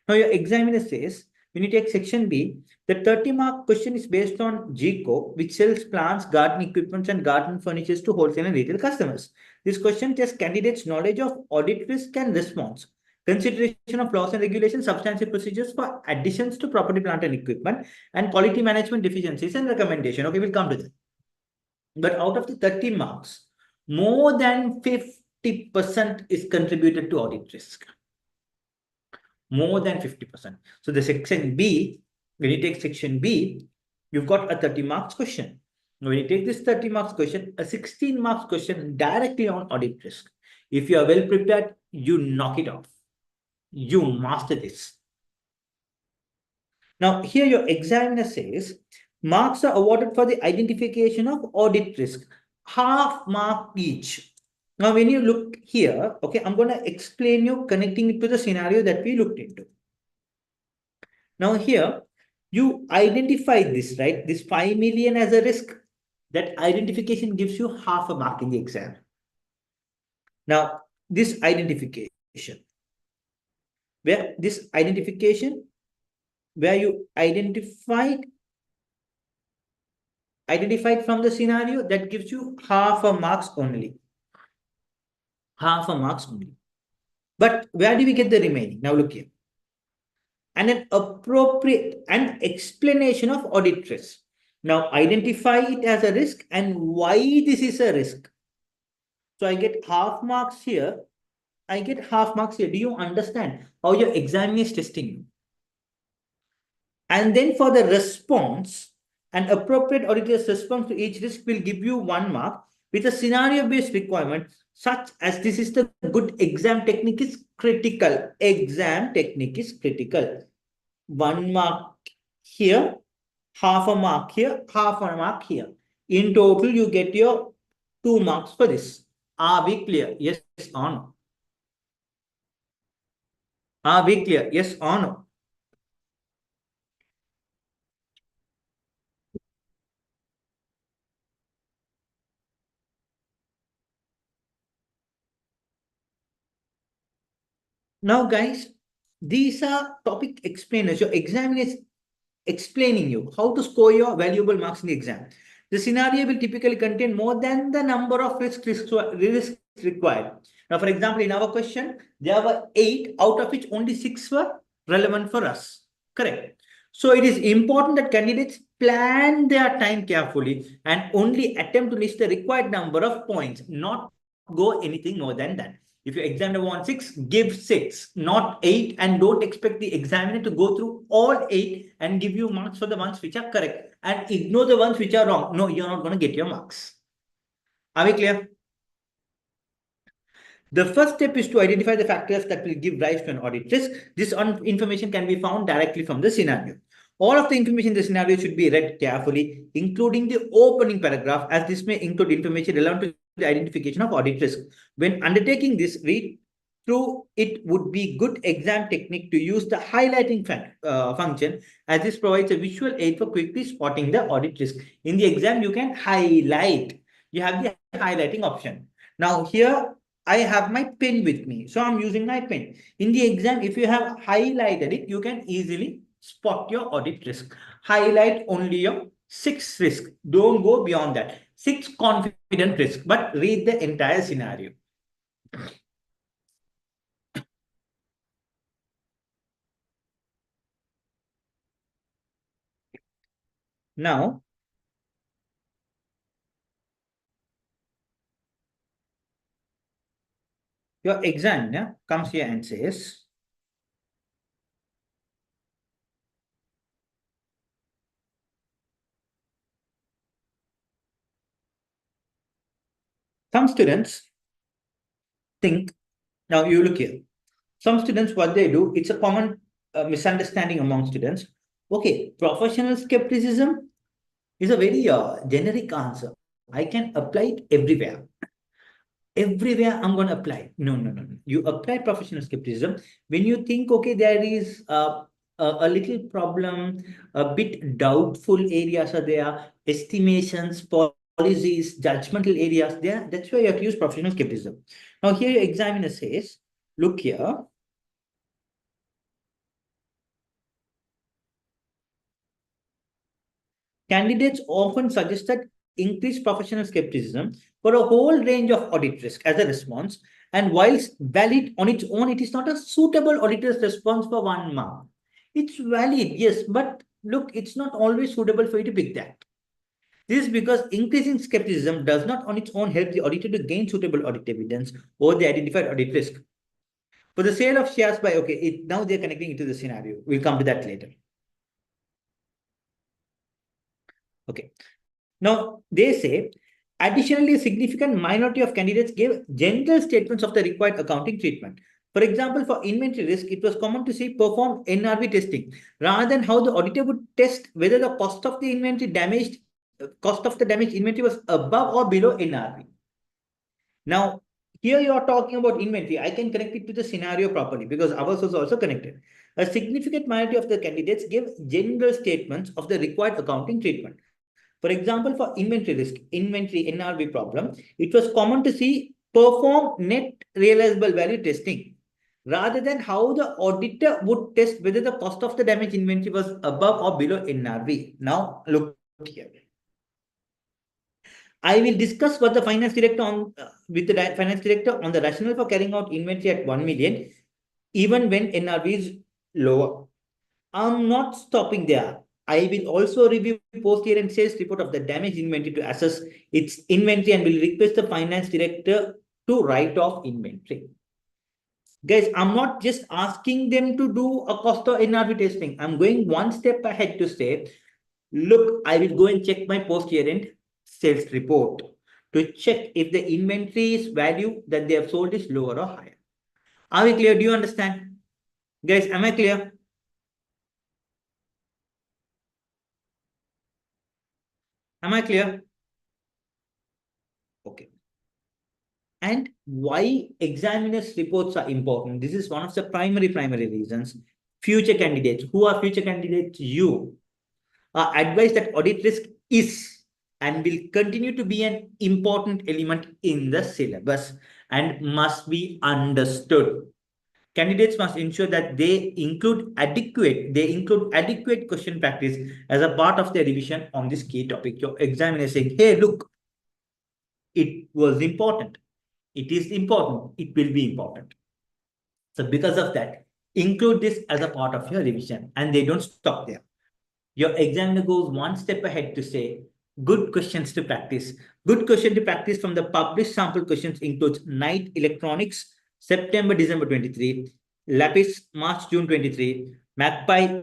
Now your examiner says, when you take section B, the 30-mark question is based on GCO, which sells plants, garden equipment, and garden furnitures to wholesale and retail customers. This question tests candidates' knowledge of audit risk and response, consideration of laws and regulations, substantive procedures for additions to property, plant, and equipment, and quality management deficiencies and recommendation. Okay, we'll come to that. But out of the 30 marks, more than 50% is contributed to audit risk. More than 50%. So the section B, when you take section B, you've got a 30 marks question. When you take this 30 marks question, a 16 marks question directly on audit risk. If you are well prepared, you knock it off. You master this. Now, here your examiner says, marks are awarded for the identification of audit risk. Half mark each. Now, when you look here, okay, I'm going to explain you connecting it to the scenario that we looked into. Now, here, you identify this, right? This 5 million as a risk. That identification gives you half a mark in the exam. Now, this identification, where you identified from the scenario, that gives you half a marks only. Half a marks only. But where do we get the remaining? Now look here. And an appropriate and explanation of audit risk. Now identify it as a risk and why this is a risk. So I get half marks here. I get half marks here. Do you understand how your examiner is testing you? And then for the response, an appropriate auditor's response to each risk will give you 1 mark with a scenario-based requirement, such as this is the good exam technique is critical. Exam technique is critical. 1 mark here, half a mark here, half a mark here. In total, you get your 2 marks for this. Are we clear? Yes or no? Are we clear? Yes or no? Now, guys, these are topic explainers. Your examiner is explaining you how to score your valuable marks in the exam. The scenario will typically contain more than the number of risks required. Now, for example, in our question, there were 8, out of which only 6 were relevant for us. Correct. So it is important that candidates plan their time carefully and only attempt to list the required number of points, not go anything more than that. If your examiner wants 6, give 6, not 8, and don't expect the examiner to go through all 8 and give you marks for the ones which are correct and ignore the ones which are wrong. No, you're not going to get your marks. Are we clear? The first step is to identify the factors that will give rise to an audit risk. This information can be found directly from the scenario. All of the information in the scenario should be read carefully, including the opening paragraph, as this may include information relevant to the identification of audit risk. When undertaking this, read through it would be good exam technique to use the highlighting function, as this provides a visual aid for quickly spotting the audit risk. In the exam, you can highlight. You have the highlighting option. Now here, I have my pen with me, so I'm using my pen. In the exam, if you have highlighted it, you can easily spot your audit risk. Highlight only your 6 risk. Don't go beyond that. 6 confident risk, but read the entire scenario. Now, your examiner comes here and says, some students think, now you look here, some students, what they do, it's a common misunderstanding among students. Okay, professional skepticism is a very generic answer. I can apply it everywhere. Everywhere I'm going to apply. No. You apply professional skepticism when you think, okay, there is a little problem, a bit doubtful areas are there, estimations, policies, judgmental areas there. That's why you have to use professional skepticism. Now here your examiner says, look here. Candidates often suggested increased professional skepticism for a whole range of audit risk as a response. And whilst valid on its own, it is not a suitable auditor's response for 1 mark. It's valid, yes, but look, it's not always suitable for you to pick that. This is because increasing skepticism does not on its own help the auditor to gain suitable audit evidence or the identified audit risk. For the sale of shares by, okay, now they're connecting it to the scenario. We'll come to that later. Okay. Now, they say, additionally, a significant minority of candidates gave general statements of the required accounting treatment. For example, for inventory risk, it was common to see perform NRV testing rather than how the auditor would test whether the cost of the damaged inventory was above or below NRV. Now, here you are talking about inventory. I can connect it to the scenario properly because ours was also connected. A significant minority of the candidates gave general statements of the required accounting treatment. For example, for inventory risk, inventory NRV problem, it was common to see perform net realizable value testing rather than how the auditor would test whether the cost of the damaged inventory was above or below NRV. Now, look here. I will discuss what the finance director with the finance director on the rationale for carrying out inventory at 1 million, even when NRV is lower. I'm not stopping there. I will also review post-year and sales report of the damaged inventory to assess its inventory and will request the finance director to write off inventory. Guys, I'm not just asking them to do a cost of NRV testing. I'm going one step ahead to say, look, I will go and check my post-year end sales report to check if the inventory's value that they have sold is lower or higher. Are we clear? Do you understand? Guys, am I clear? Am I clear? Okay. And why examiners' reports are important? This is one of the primary reasons. Future candidates, who are future candidates? You are advised that audit risk is and will continue to be an important element in the syllabus and must be understood. Candidates must ensure that they include adequate question practice as a part of their revision on this key topic. Your examiner is saying, hey, look, it was important. It is important. It will be important. So because of that, include this as a part of your revision, and they don't stop there. Your examiner goes one step ahead to say, good questions to practice. Good question to practice from the published sample questions includes Night Electronics, September, December 23, Lapis, March, June 23, Magpie,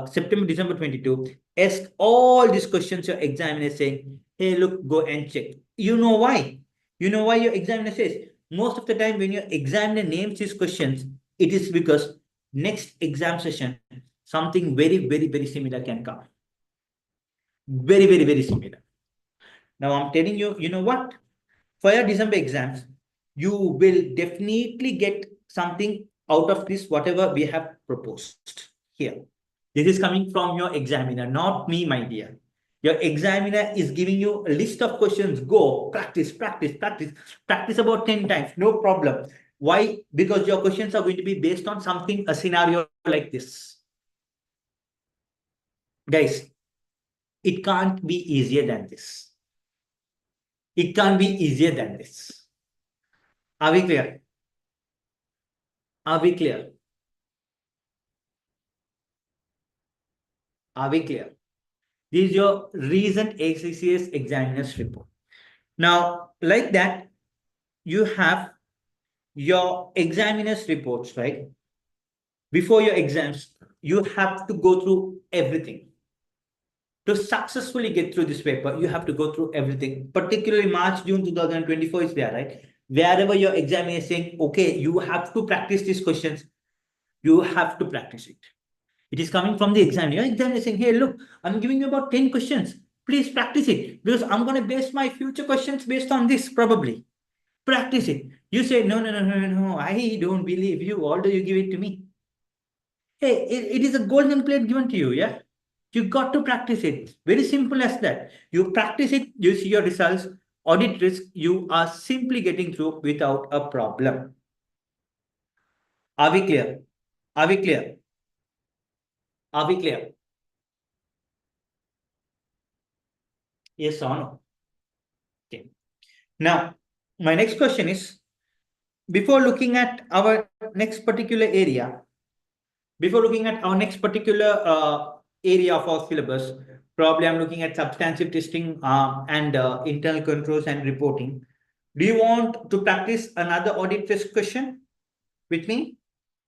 September, December 22. Ask all these questions your examiner is saying, hey, look, go and check. You know why? You know why your examiner says? Most of the time when your examiner names these questions, it is because next exam session, something very similar can come. Very similar. Now I'm telling you, you know what? For your December exams, you will definitely get something out of this, whatever we have proposed here. This is coming from your examiner, not me, my dear. Your examiner is giving you a list of questions. Go, practice about 10 times, no problem. Why? Because your questions are going to be based on something, a scenario like this. Guys, it can't be easier than this. It can't be easier than this. Are we clear? Are we clear? Are we clear? This is your recent ACCA examiner's report. Now, like that, you have your examiner's reports, right? Before your exams, you have to go through everything. To successfully get through this paper, you have to go through everything, particularly March, June 2024 is there, right? Wherever your examiner is saying, okay, you have to practice these questions, you have to practice it. It is coming from the examiner. Your examiner is saying, hey, look, I'm giving you about 10 questions. Please practice it because I'm going to base my future questions based on this probably. Practice it. You say, no, I don't believe you, although you give it to me. Hey, it is a golden plate given to you, yeah? You got to practice it. Very simple as that. You practice it, you see your results, audit risk, you are simply getting through without a problem. Are we clear? Are we clear? Are we clear? Yes or no? Okay. Now, my next question is, before looking at our next particular area, area of our syllabus, Probably I'm looking at substantive testing and internal controls and reporting. Do you want to practice another audit risk question with me?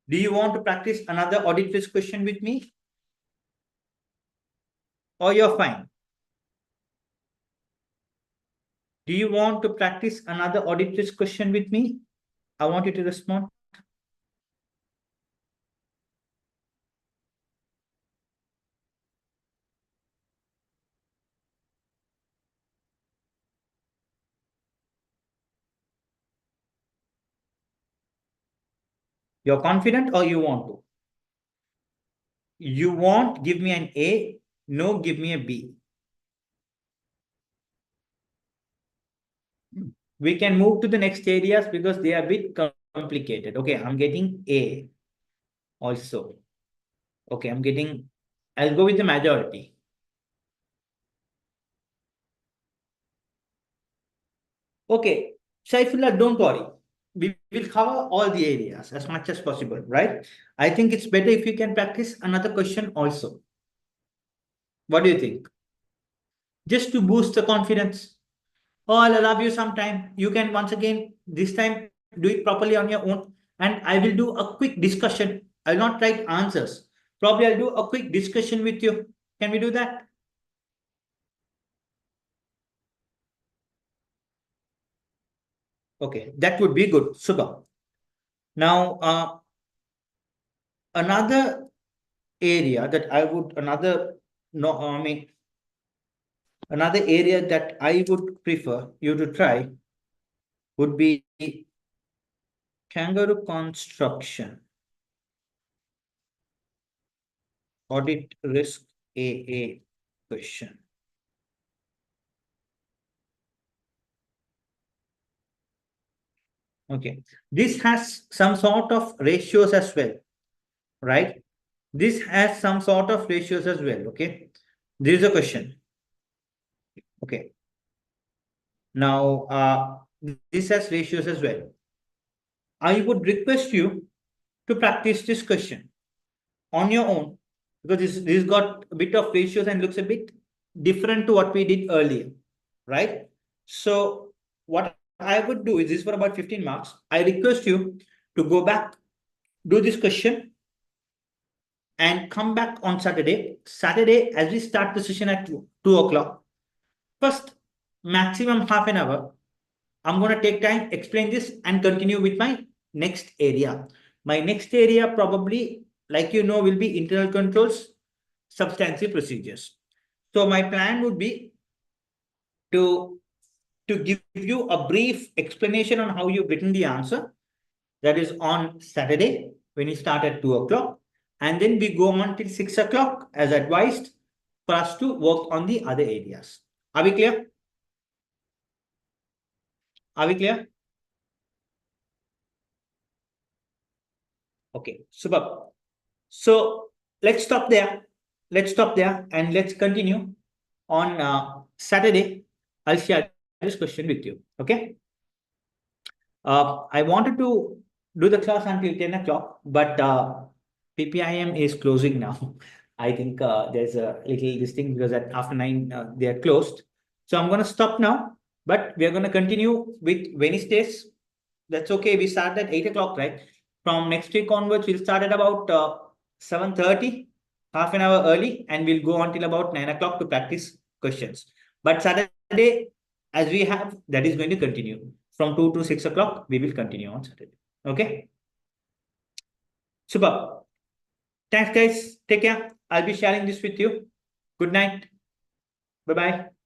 Do you want to practice another audit risk question with me? Or you're fine? Do you want to practice another audit risk question with me? I want you to respond. You're confident or you want to? You want, give me an A. No, give me a B. We can move to the next areas because they are a bit complicated. Okay, I'm getting A also. Okay, I'll go with the majority. Okay, Saifullah, don't worry. We will cover all the areas as much as possible, right? I think it's better if you can practice another question also. What do you think? Just to boost the confidence. Oh, I'll allow you some time. You can once again, this time, do it properly on your own. And I will do a quick discussion. I'll not write answers. Probably I'll do a quick discussion with you. Can we do that? Okay, that would be good. Super. Now, another area that I would, another area that I would prefer you to try would be kangaroo construction. Audit risk AA question. Okay, this has some sort of ratios as well, right? This has some sort of ratios as well. Okay, there is a question. Okay, now this has ratios as well. I would request you to practice this question on your own because this got a bit of ratios and looks a bit different to what we did earlier, right? So what I would do is this for about 15 marks. I request you to go back, do this question and come back on Saturday. Saturday, as we start the session at 2 o'clock, first maximum half an hour, I'm going to take time, explain this and continue with my next area. My next area probably, like you know, will be internal controls, substantive procedures. So my plan would be to give you a brief explanation on how you've written the answer. That is on Saturday when you start at 2 o'clock. And then we go on till 6 o'clock as advised for us to work on the other areas. Are we clear? Are we clear? Okay, super. So let's stop there. Let's stop there and let's continue on Saturday. I'll share this question with you. Okay. I wanted to do the class until 10 o'clock, but PPIM is closing now. I think there's a little this thing because after 9 they are closed. So I'm going to stop now, but we are going to continue with Wednesdays. That's okay. We start at 8 o'clock, right? From next week onwards, we'll start at about 7:30, half an hour early, and we'll go until about 9 o'clock to practice questions. But Saturday, as we have, that is going to continue. From 2 to 6 o'clock, we will continue on Saturday. Okay? Super. Thanks, guys. Take care. I'll be sharing this with you. Good night. Bye-bye.